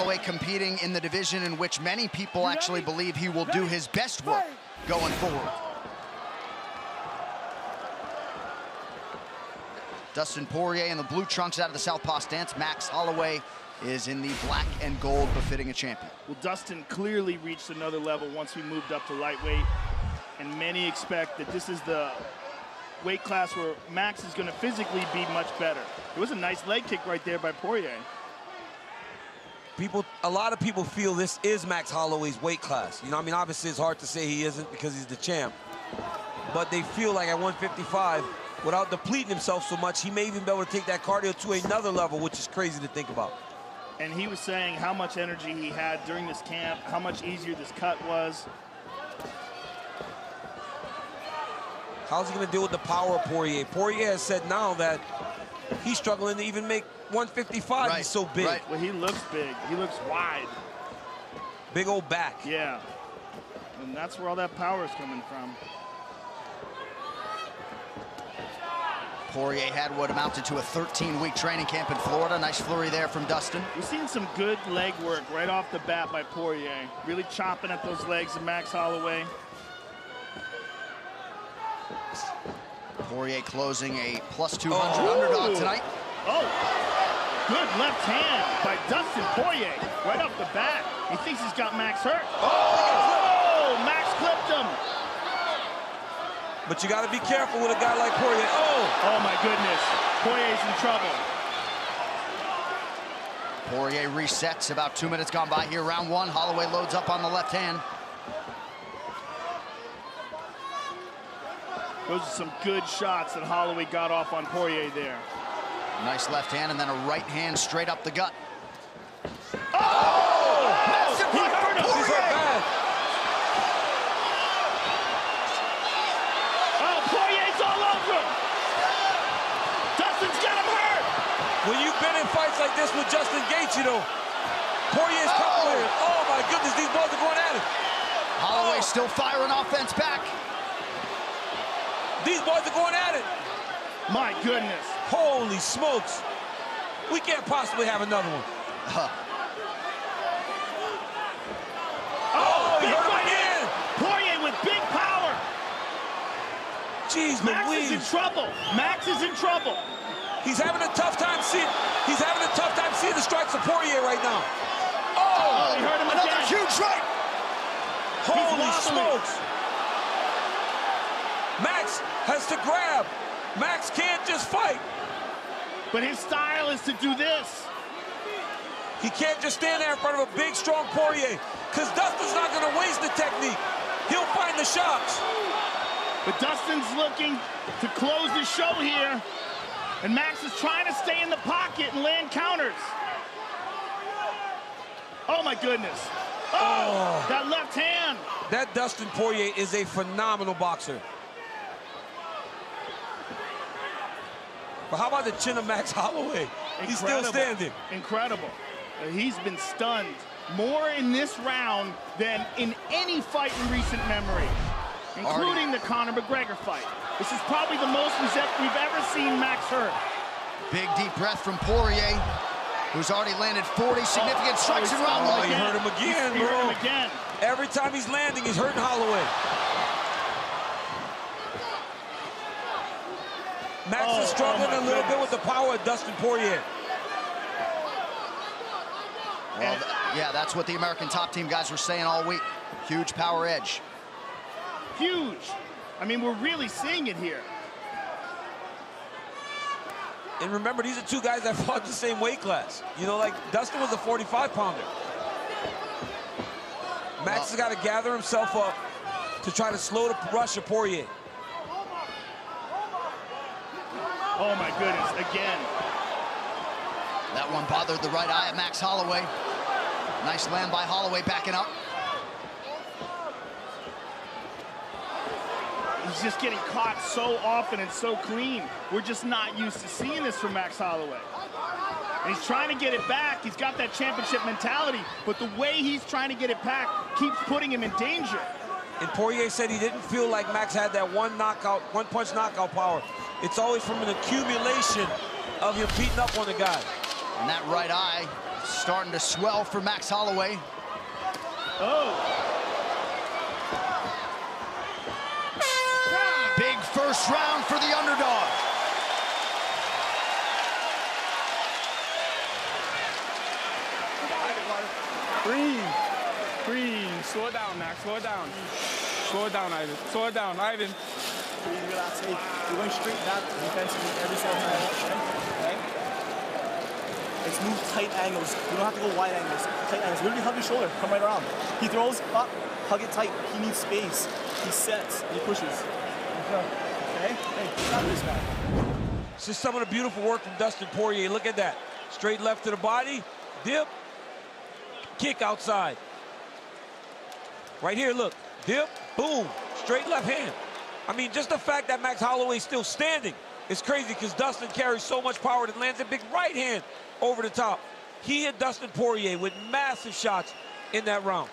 Holloway competing in the division in which many people actually believe he will do his best work going forward. Dustin Poirier in the blue trunks out of the southpaw stance. Max Holloway is in the black and gold, befitting a champion. Well, Dustin clearly reached another level once he moved up to lightweight, and many expect that this is the weight class where Max is going to physically be much better. It was a nice leg kick right there by Poirier. A lot of people feel this is Max Holloway's weight class. You know, I mean, obviously it's hard to say he isn't because he's the champ, but they feel like at 155, without depleting himself so much, he may even be able to take that cardio to another level, which is crazy to think about. And he was saying how much energy he had during this camp, how much easier this cut was. How's he going to deal with the power of Poirier? Poirier has said now that he's struggling to even make 155. Right, he's so big. Right. Well, he looks big. He looks wide. Big old back. Yeah. And that's where all that power is coming from. Poirier had what amounted to a 13-week training camp in Florida. Nice flurry there from Dustin. We're seeing some good leg work right off the bat by Poirier. Really chopping at those legs of Max Holloway. Poirier closing a +200 underdog tonight. Oh, good left hand by Dustin Poirier right off the bat. He thinks he's got Max hurt. Oh, Max clipped him. But you got to be careful with a guy like Poirier. Oh my goodness. Poirier's in trouble. Poirier resets. About 2 minutes gone by here, round one. Holloway loads up on the left hand. Those are some good shots that Holloway got off on Poirier there. Nice left hand and then a right hand straight up the gut. Oh! Massive He hurt him. He's hurt bad. Oh, Poirier's all over him. Dustin's got him hurt. When you've been in fights like this with Justin Gaethje, you know, Poirier's capoeira. Oh my goodness, these boys are going at it. Holloway still firing offense back. These boys are going at it. My goodness. Holy smokes. We can't possibly have another one. He hurt him again. Poirier with big power. Jeez, Max Louise. is in trouble. Max is in trouble. He's having a tough time seeing. He's having a tough time seeing the strikes of Poirier right now. Oh, he hurt him Another again. huge right. Holy smokes. Max has to grab. Max can't just fight. But his style is to do this. He can't just stand there in front of a big, strong Poirier, because Dustin's not going to waste the technique. He'll find the shots. But Dustin's looking to close the show here, and Max is trying to stay in the pocket and land counters. Oh, my goodness. Oh, that left hand. That Dustin Poirier is a phenomenal boxer. But how about the chin of Max Holloway? He's still standing. Incredible. He's been stunned more in this round than in any fight in recent memory, including the Conor McGregor fight. This is probably the most we've ever seen Max hurt. Big deep breath from Poirier, who's already landed 40 significant strikes in round one. He hurt him again, He hurt him again. Every time he's landing, he's hurting Holloway. Max is struggling a little bit with the power of Dustin Poirier. Well, yeah, that's what the American Top Team guys were saying all week. Huge power edge. Huge. I mean, we're really seeing it here. And remember, these are two guys that fought the same weight class. You know, like Dustin was a 45-pounder. Max has got to gather himself up to try to slow the rush of Poirier. Oh, my goodness, again. That one bothered the right eye of Max Holloway. Nice land by Holloway, backing up. He's just getting caught so often and so clean. We're just not used to seeing this from Max Holloway. And he's trying to get it back. He's got that championship mentality, but the way he's trying to get it back keeps putting him in danger. And Poirier said he didn't feel like Max had that one-punch knockout power. It's always from an accumulation of him beating up on the guy. And that right eye Starting to swell for Max Holloway. Oh. Big first round for the underdog. Breathe. Slow down, Max. Slow down. Slow down, Ivan. Slow down, Ivan. Relax. Hey, you're going straight back defensively every single time. Okay? Let's move tight angles. You don't have to go wide angles. Tight angles. Literally hug your shoulder. Come right around. He throws up. Hug it tight. He needs space. He sets. He pushes. Okay? Hey, you got this guy. This is some of the beautiful work from Dustin Poirier. Look at that. Straight left to the body. Dip. Kick outside. Right here, look. Dip. Boom. Straight left hand. I mean, just the fact that Max Holloway's still standing is crazy because Dustin carries so much power that lands a big right hand over the top. He hit Dustin Poirier with massive shots in that round.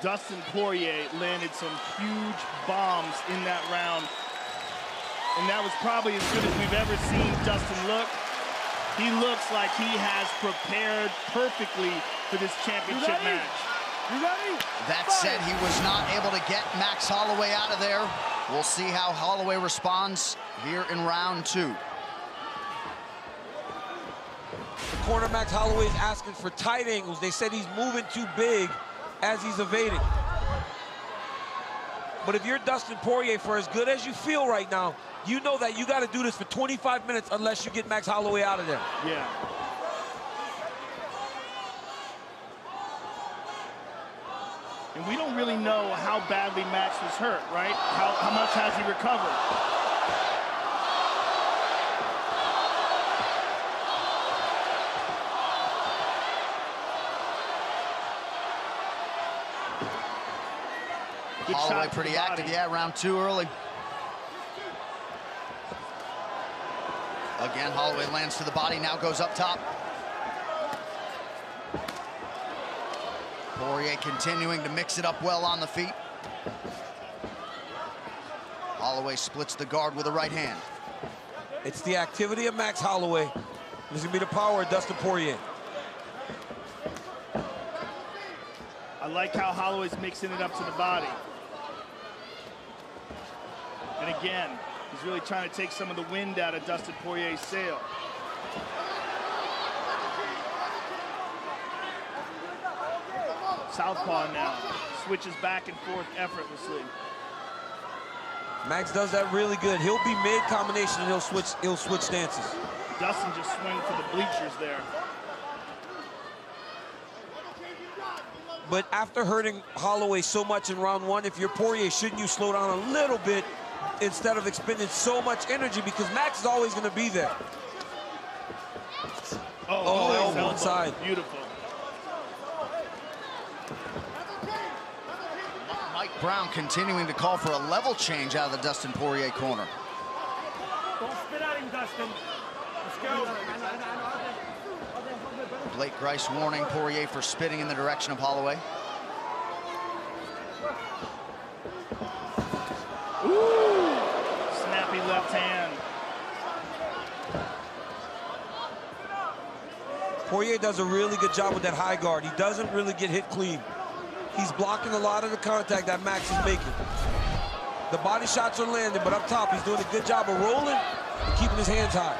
Dustin Poirier landed some huge bombs in that round. And that was probably as good as we've ever seen Dustin look. He looks like he has prepared perfectly for this championship match. You ready? That said, he was not able to get Max Holloway out of there. We'll see how Holloway responds here in round 2. The corner Max Holloway is asking for tight angles. They said he's moving too big as he's evading. But if you're Dustin Poirier, for as good as you feel right now, you know that you got to do this for 25 minutes unless you get Max Holloway out of there. Yeah. And we don't really know how badly Max was hurt, right? How much has he recovered? Good Holloway shot to pretty the active, body. yeah, round 2 early. Again, Holloway lands to the body, now goes up top. Poirier continuing to mix it up well on the feet. Holloway splits the guard with a right hand. It's the activity of Max Holloway. This is going to be the power of Dustin Poirier. I like how Holloway's mixing it up to the body. And again, he's really trying to take some of the wind out of Dustin Poirier's sail. Southpaw now, switches back and forth effortlessly. Max does that really good. He'll be mid-combination and he'll switch stances. Dustin just swung for the bleachers there. But after hurting Holloway so much in round 1, if you're Poirier, shouldn't you slow down a little bit instead of expending so much energy, because Max is always going to be there. Oh, elbow inside. Beautiful. Mike Brown continuing to call for a level change out of the Dustin Poirier corner. Don't spit at him, Dustin. Let's go. Blake Grice warning Poirier for spitting in the direction of Holloway. Ooh! Snappy left hand. Poirier does a really good job with that high guard. He doesn't really get hit clean. He's blocking a lot of the contact that Max is making. The body shots are landing, but up top, he's doing a good job of rolling and keeping his hands high.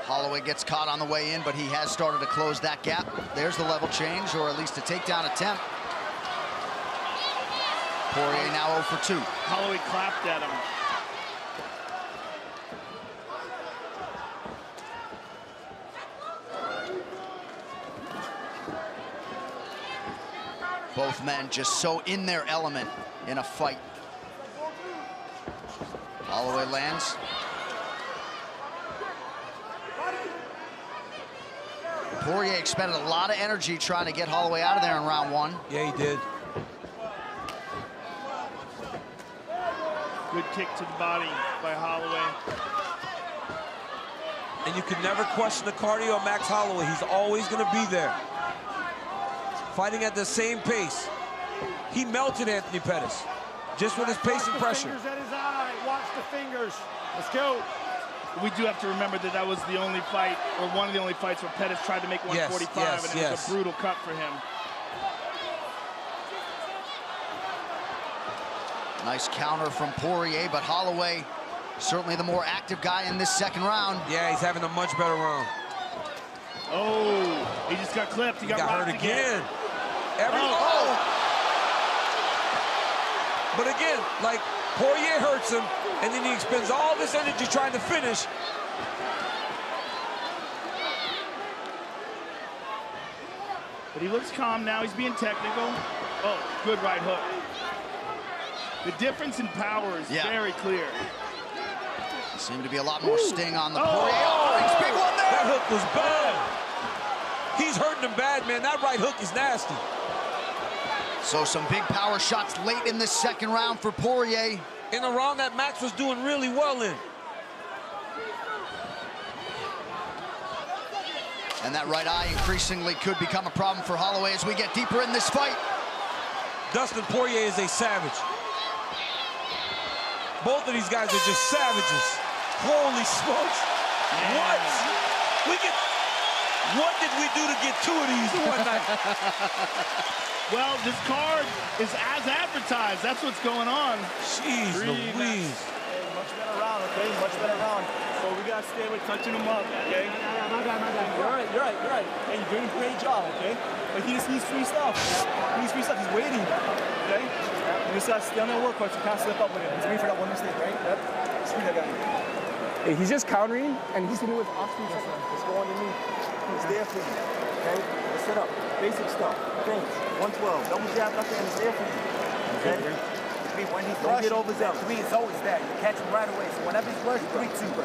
Holloway gets caught on the way in, but he has started to close that gap. There's the level change, or at least a takedown attempt. Poirier now 0 for 2. Holloway clapped at him. Both men just so in their element in a fight. Holloway lands. Poirier expended a lot of energy trying to get Holloway out of there in round 1. Yeah, he did. Good kick to the body by Holloway. And you can never question the cardio of Max Holloway. He's always going to be there. Fighting at the same pace. he melted Anthony Pettis just with his pace and pressure. Fingers at his eye. Watch the fingers. Let's go. We do have to remember that that was the only fight, or one of the only fights, where Pettis tried to make 145, and it was a brutal cut for him. Nice counter from Poirier, but Holloway certainly the more active guy in this second round. Yeah, he's having a much better round. Oh, he just got clipped. He got hurt again. But again, like, Poirier hurts him, and then he expends all this energy trying to finish. But he looks calm now. He's being technical. Oh, good right hook. The difference in power is very clear. Seemed to be a lot more sting on the Poirier. Big one there. That hook was bad. He's hurting him bad, man. That right hook is nasty. So some big power shots late in this second round for Poirier. In a round that Max was doing really well in. And that right eye increasingly could become a problem for Holloway as we get deeper in this fight. Dustin Poirier is a savage. Both of these guys are just savages. Holy smokes. What? What did we do to get two of these in one night? Well, this card is as advertised. That's what's going on. Jeez Louise. Hey, much better round, okay? Much better round. So we gotta stay with touching him up, okay? My guy. You're right. Hey, you're doing a great job, okay? But he just needs free stuff. He needs free stuff. He's waiting, okay? You just gotta stay on that work coach. You can't slip up with him. He's waiting for that one mistake, right? Yep. Screen that guy. Hey, he's just countering, and he's hitting with off-speed. Let's go underneath. He's there for you, okay? Let's set up. Basic stuff. Things. 112. Double jab left hand is there for you, okay? When he's rushing, get over there. To me, it's always that. You catch him right away. So whenever he's rushing, 3-2, bro.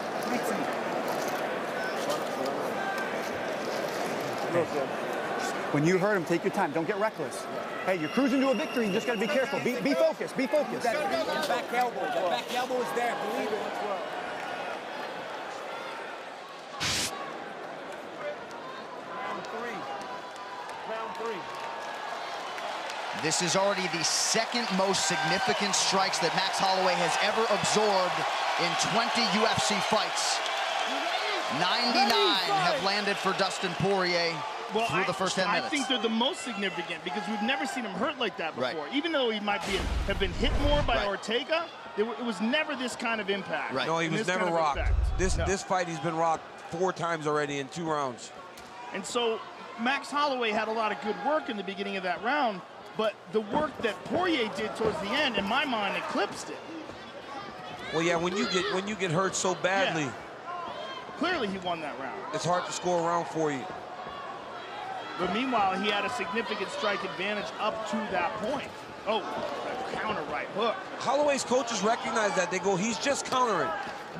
3-2. When you hurt him, take your time. Don't get reckless. Hey, you're cruising to a victory. You just got to be careful. Be focused. Be focused. That back elbow. That back elbow is there. Believe it. Round three. This is already the second most significant strikes that Max Holloway has ever absorbed in 20 UFC fights. 99 have landed for Dustin Poirier through the first 10 minutes. I think they're the most significant because we've never seen him hurt like that before. Even though he might have been hit more by Ortega, it was never this kind of impact. No, he was never rocked. This fight, he's been rocked 4 times already in 2 rounds. And so Max Holloway had a lot of good work in the beginning of that round, but the work that Poirier did towards the end, in my mind, eclipsed it. Well, yeah, when you get hurt so badly, clearly he won that round. It's hard to score a round for you. But meanwhile, he had a significant strike advantage up to that point. Oh, counter right hook. Holloway's coaches recognize that. They go, he's just countering.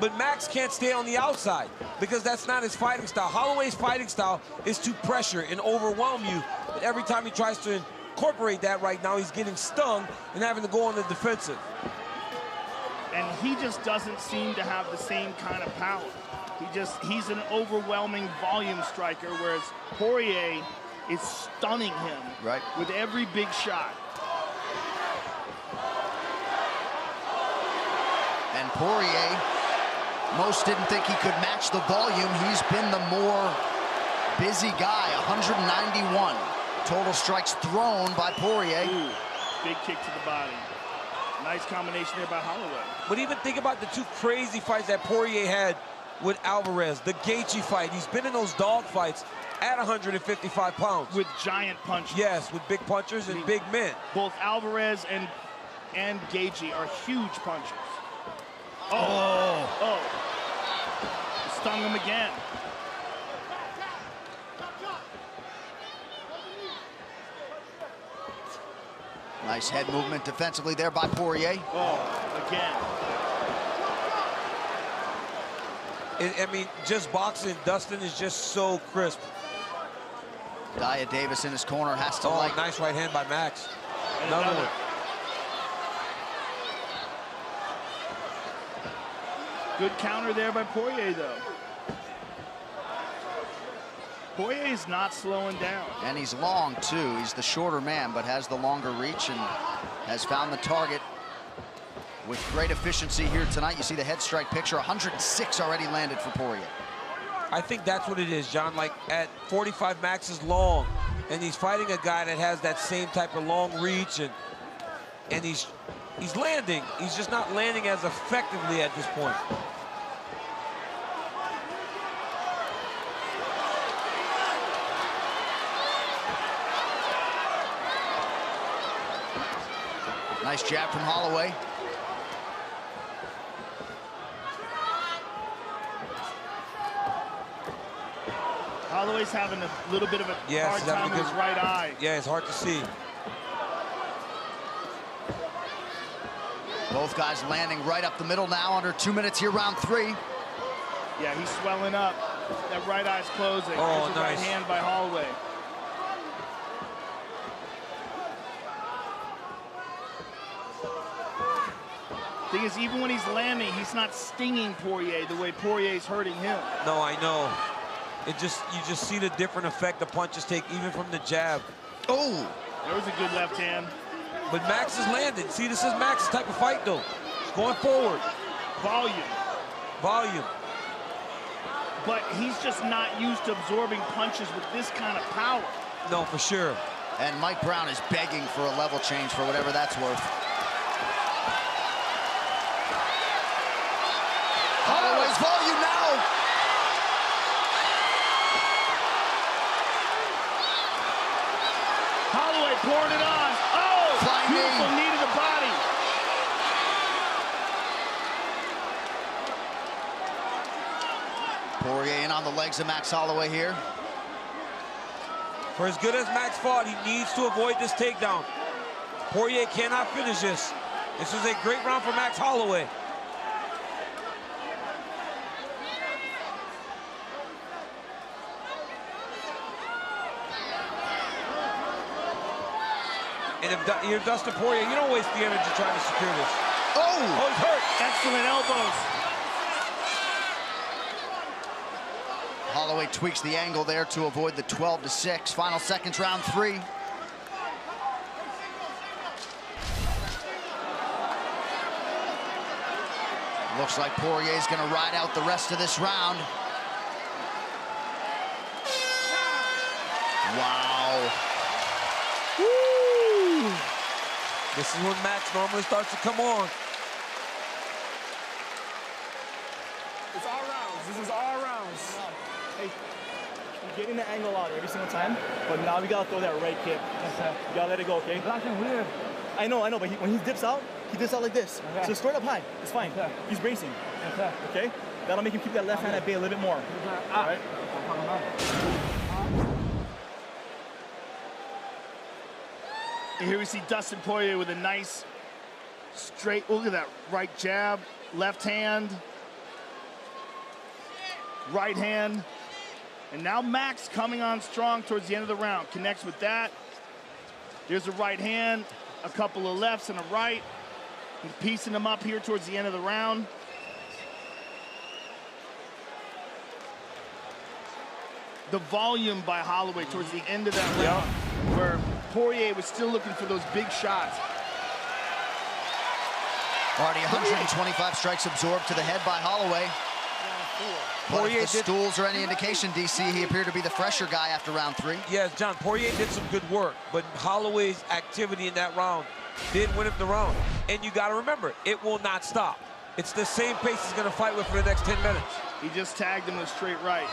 But Max can't stay on the outside because that's not his fighting style. Holloway's fighting style is to pressure and overwhelm you. But every time he tries to incorporate that right now, he's getting stung and having to go on the defensive. And he just doesn't seem to have the same kind of power. He's an overwhelming volume striker, whereas Poirier is stunning him with every big shot. And Poirier, most didn't think he could match the volume. He's been the more busy guy, 191 total strikes thrown by Poirier. Ooh, big kick to the body. Nice combination there by Holloway. But even think about the 2 crazy fights that Poirier had with Alvarez, the Gaethje fight. He's been in those dog fights at 155 pounds. With giant punches. Yes, with big punchers and big men. Both Alvarez and Gaethje are huge punchers. Stung him again. Nice head movement defensively there by Poirier. Again. I mean, just boxing, Dustin is just so crisp. Dia Davis in his corner has to nice right hand by Max. Another one. Good counter there by Poirier, though. Poirier's not slowing down. And he's long, too. He's the shorter man, but has the longer reach and has found the target with great efficiency here tonight. You see the head strike picture, 106 already landed for Poirier. I think that's what it is, John. Like, at 45, Max is long, and he's fighting a guy that has that same type of long reach, and he's landing. He's just not landing as effectively at this point. Nice jab from Holloway. Holloway's having a little bit of a hard time with his right eye. Yeah, it's hard to see. Both guys landing right up the middle now, under 2 minutes here, round 3. Yeah, he's swelling up. That right eye's closing. Oh, There's a nice. right hand by Holloway. Thing is, even when he's landing, he's not stinging Poirier the way Poirier's hurting him. No, I know. You just see the different effect the punches take, even from the jab. Oh! There was a good left hand. But Max is landing. See, this is Max's type of fight, though. He's going forward. Volume. Volume. But he's just not used to absorbing punches with this kind of power. No, for sure. And Mike Brown is begging for a level change for whatever that's worth. Holloway's volume now! Holloway pouring it on. Oh! Flying Beautiful knee to the body. Poirier in on the legs of Max Holloway here. For as good as Max fought, he needs to avoid this takedown. Poirier cannot finish this. This was a great round for Max Holloway. And if you're Dustin Poirier, you don't waste the energy trying to secure this. Oh! Oh, he's hurt. Excellent elbows. Holloway tweaks the angle there to avoid the 12-6. Final seconds, round 3. Looks like Poirier's gonna ride out the rest of this round. Wow. Woo! This is when Max normally starts to come on. It's all rounds. This is all rounds. Hey, you're getting the angle out every single time, but now we gotta throw that right kick. You gotta let it go, okay? Weird. I know, but when he dips out like this. Okay. So straight up high, it's fine. Okay. He's bracing. Okay. Okay? That'll make him keep that left hand at bay a little bit more. All right? And here we see Dustin Poirier with a nice straight, look at that, right jab, left hand, right hand. And now Max coming on strong towards the end of the round. Connects with that. There's a right hand, a couple of lefts and a right. He's piecing them up here towards the end of the round. The volume by Holloway towards the end of that round, where Poirier was still looking for those big shots. Already 125 strikes absorbed to the head by Holloway. But if the stools are any indication, DC, he appeared to be the fresher guy after round 3. Yes, John, Poirier did some good work, but Holloway's activity in that round did win him the round. And you got to remember, it will not stop. It's the same pace he's going to fight with for the next 10 minutes. He just tagged him with straight right.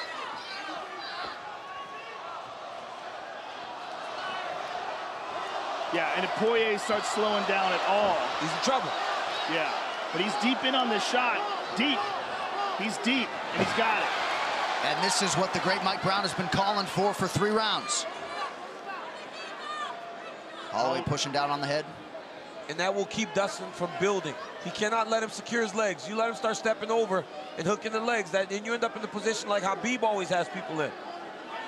Yeah, and if Poirier starts slowing down at all, he's in trouble. Yeah, but he's deep in on this shot. Deep. He's deep, and he's got it. And this is what the great Mike Brown has been calling for 3 rounds. Holloway pushing down on the head. And that will keep Dustin from building. He cannot let him secure his legs. You let him start stepping over and hooking the legs, then you end up in the position like Habib always has people in.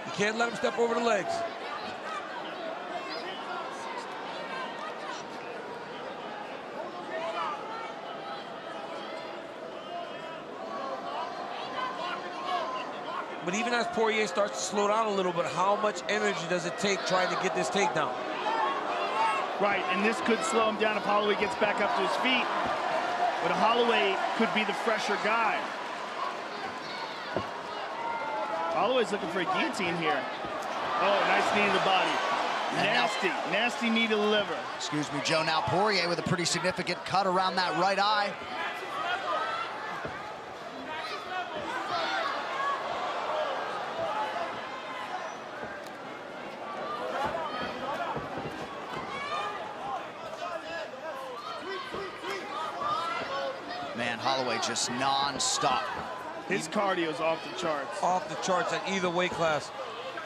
You can't let him step over the legs. But even as Poirier starts to slow down a little bit, how much energy does it take trying to get this takedown? Right, and this could slow him down if Holloway gets back up to his feet. But Holloway could be the fresher guy. Holloway's looking for a guillotine here. Oh, nice knee to the body. Nasty, nasty knee to the liver. Excuse me, Joe. Now Poirier with a pretty significant cut around that right eye. Man, Holloway just non-stop. His cardio's off the charts. Off the charts at either weight class.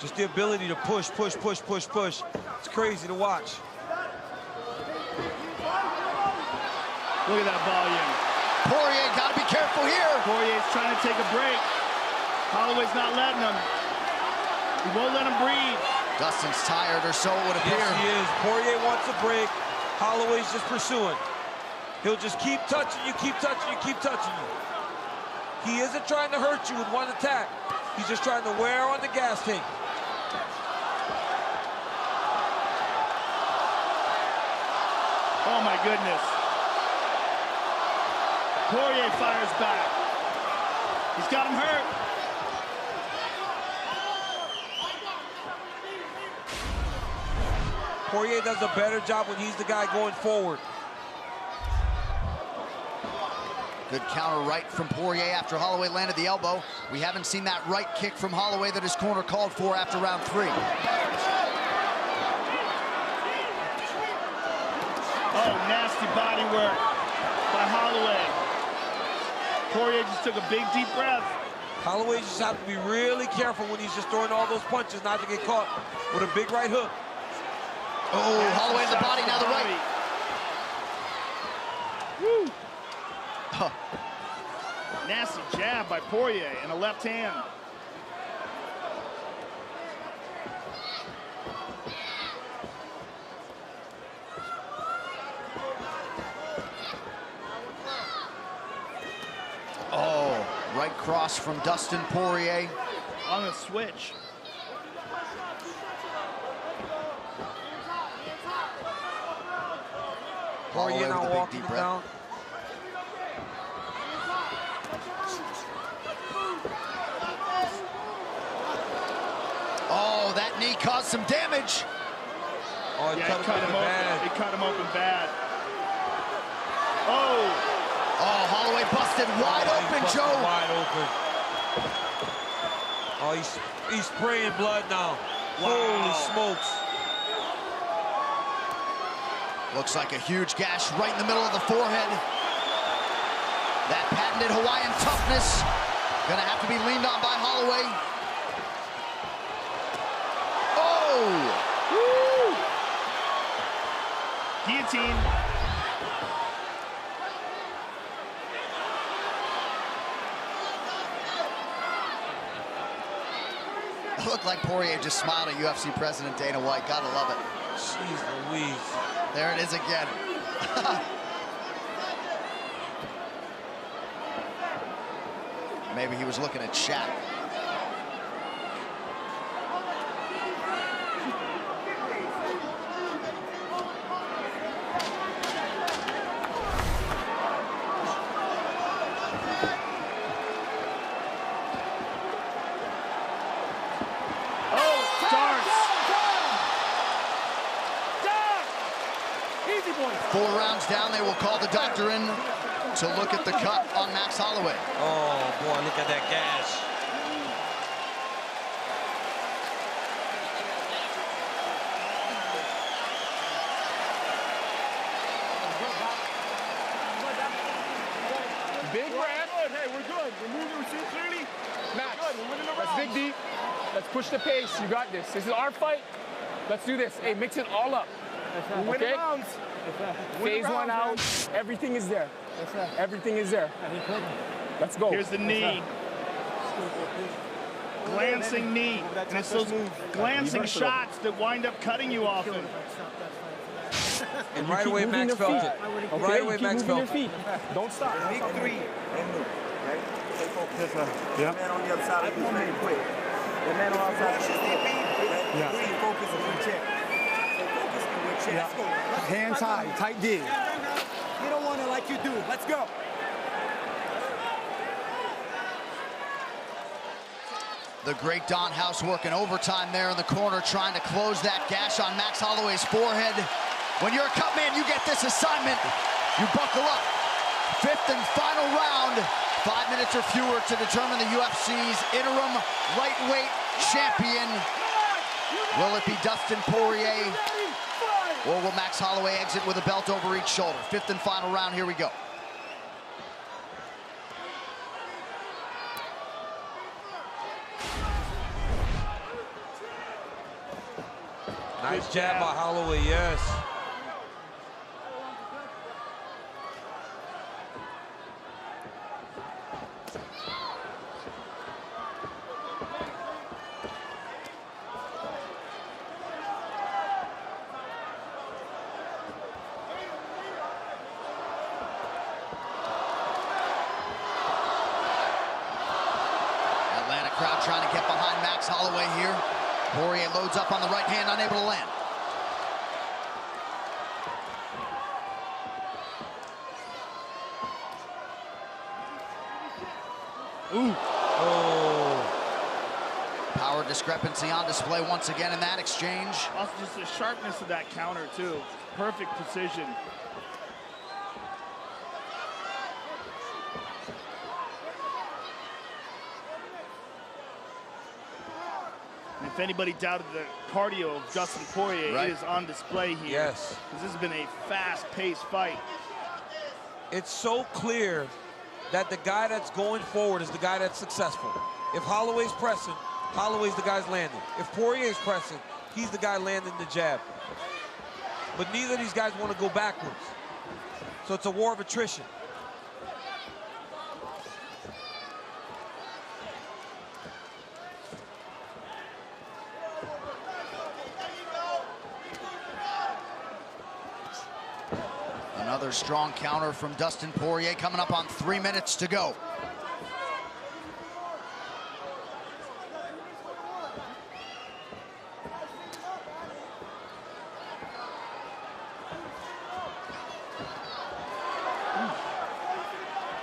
Just the ability to push, push, push, push, push. It's crazy to watch. Look at that volume. Poirier got to be careful here. Poirier's trying to take a break. Holloway's not letting him. He won't let him breathe. Dustin's tired, or so it would appear. Yes, he is. Poirier wants a break. Holloway's just pursuing. He'll just keep touching you, keep touching you, keep touching you. He isn't trying to hurt you with one attack. He's just trying to wear on the gas tank. Oh my goodness. Poirier fires back. He's got him hurt. Poirier does a better job when he's the guy going forward. Good counter right from Poirier after Holloway landed the elbow. We haven't seen that right kick from Holloway that his corner called for after round 3. Oh, nasty body work by Holloway. Poirier just took a big, deep breath. Holloway just has to be really careful when he's just throwing all those punches not to get caught with a big right hook. Oh, Holloway in the body, now the right. Woo. Nasty jab by Poirier in a left hand. Oh, right cross from Dustin Poirier. On the switch. Poirier now walking down. Oh, that knee caused some damage. Oh, yeah, it cut him open. It cut him open bad. Oh. Oh, Holloway busted wide open, Joe. Wide open. Oh, he's spraying blood now. Wow. Holy smokes. Looks like a huge gash right in the middle of the forehead. That patented Hawaiian toughness gonna have to be leaned on by Holloway. Woo! Guillotine. It looked like Poirier just smiled at UFC President Dana White. Gotta love it. Jeez Louise. There it is again. Maybe he was looking at Shaq. Four rounds down, they will call the doctor in to look at the cut on Max Holloway. Oh, boy, look at that gash. Big breath. Hey, we're good. We're moving. We see clearly. Max, we're winning the round. Let's dig deep. Let's push the pace. You got this. This is our fight. Let's do this. Hey, mix it all up. We're winning rounds. Phase one out. Everything is there. Everything is there. Let's go. Here's the knee. Glancing knee. And it's those glancing shots that wind up cutting you often. And right away, Max felt it. Okay, Right away, keep Max moving felt your feet. Don't stop. Big three and move, right? stay focused. Yes, sir. Yeah. The man on the other side of you is very quick. The man on the outside of you is very quick. Yeah. Stay focused and check. Stay focused and check. Yeah. Let's go. Hands high, tight D. You don't want it like you do. Let's go. The great Don House working overtime there in the corner, trying to close that gash on Max Holloway's forehead. When you're a cut man, you get this assignment. You buckle up. Fifth and final round. 5 minutes or fewer to determine the UFC's interim lightweight champion. Will it be Dustin Poirier, or will Max Holloway exit with a belt over each shoulder? Fifth and final round, here we go. Nice jab by Holloway, yes. Atlanta crowd trying to get behind Max Holloway here. Poirier loads up on the right hand, unable to land. Ooh. Oh. Power discrepancy on display once again in that exchange. Also just the sharpness of that counter too. Perfect precision. If anybody doubted the cardio of Dustin Poirier, right, it is on display here. Yes. Because this has been a fast-paced fight. It's so clear that the guy that's going forward is the guy that's successful. If Holloway's pressing, Holloway's the guy's landing. If Poirier's pressing, he's the guy landing the jab. But neither of these guys want to go backwards. So it's a war of attrition. Another strong counter from Dustin Poirier coming up on 3 minutes to go.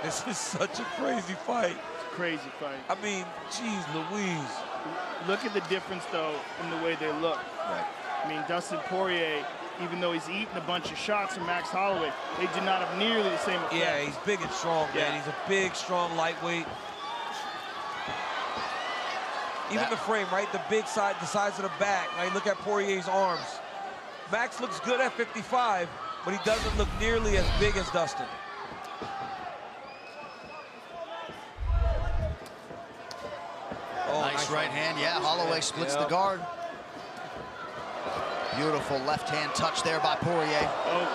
This is such a crazy fight. It's a crazy fight. I mean, geez Louise. Look at the difference, though, in the way they look. Right. I mean, Dustin Poirier, even though he's eaten a bunch of shots from Max Holloway, they do not have nearly the same effect. Yeah, he's big and strong, man. Yeah. He's a big, strong lightweight. Even the frame, right? The big side, the size of the back, right? Look at Poirier's arms. Max looks good at 55, but he doesn't look nearly as big as Dustin. Oh, nice right hand. Yeah, Holloway splits the guard. Beautiful left hand touch there by Poirier. Oh.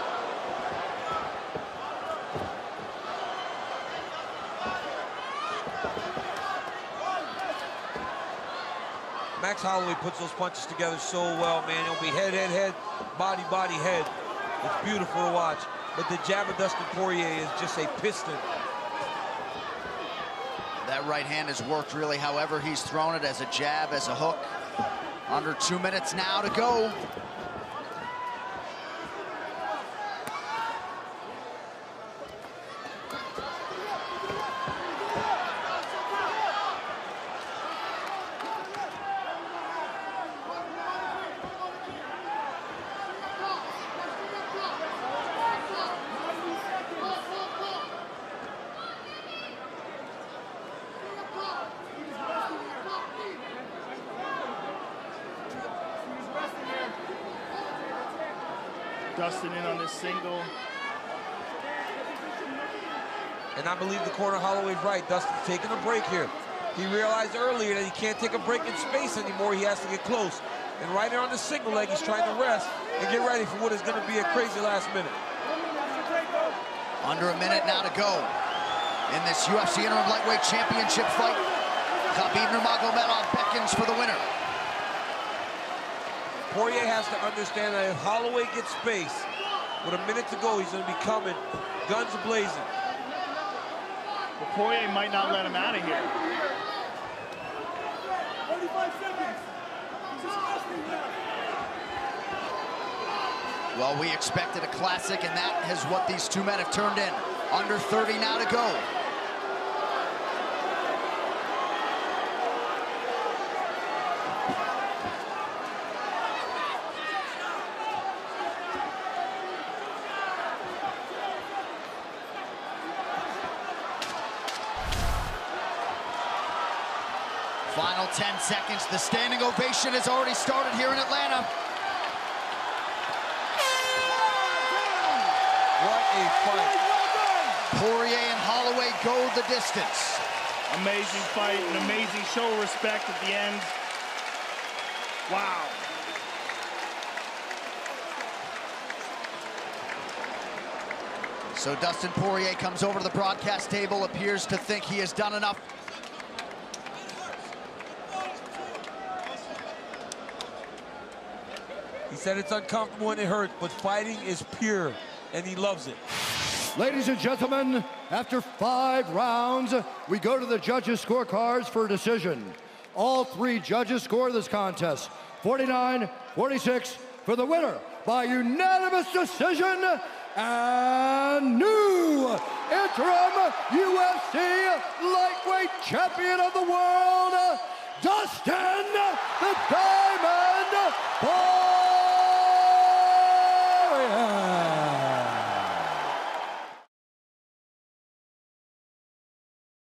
Max Holloway puts those punches together so well, man. It'll be head, head, head, body, body, head. It's beautiful to watch. But the jab of Dustin Poirier is just a piston. That right hand has worked really however he's thrown it, as a jab, as a hook. Under 2 minutes now to go. Dustin in on this single. And I believe the corner Holloway's right. Dustin's taking a break here. He realized earlier that he can't take a break in space anymore. He has to get close. And right there on the single leg, he's trying to rest and get ready for what is going to be a crazy last minute. Under a minute now to go in this UFC interim lightweight championship fight. Khabib Nurmagomedov beckons for the winner. Poirier has to understand that if Holloway gets space, with a minute to go, he's going to be coming, guns blazing. But Poirier might not let him out of here. 45 seconds. He's just resting now. Well, we expected a classic, and that is what these two men have turned in. Under 30 now to go. Final 10 seconds. The standing ovation has already started here in Atlanta. What a fight. Poirier and Holloway go the distance. Amazing fight, an amazing show of respect at the end. Wow. So Dustin Poirier comes over to the broadcast table, appears to think he has done enough. He said it's uncomfortable and it hurts, but fighting is pure, and he loves it. Ladies and gentlemen, after 5 rounds, we go to the judges' scorecards for a decision. All 3 judges score this contest 49-46 for the winner by unanimous decision and new interim UFC lightweight champion of the world, Dustin the Dog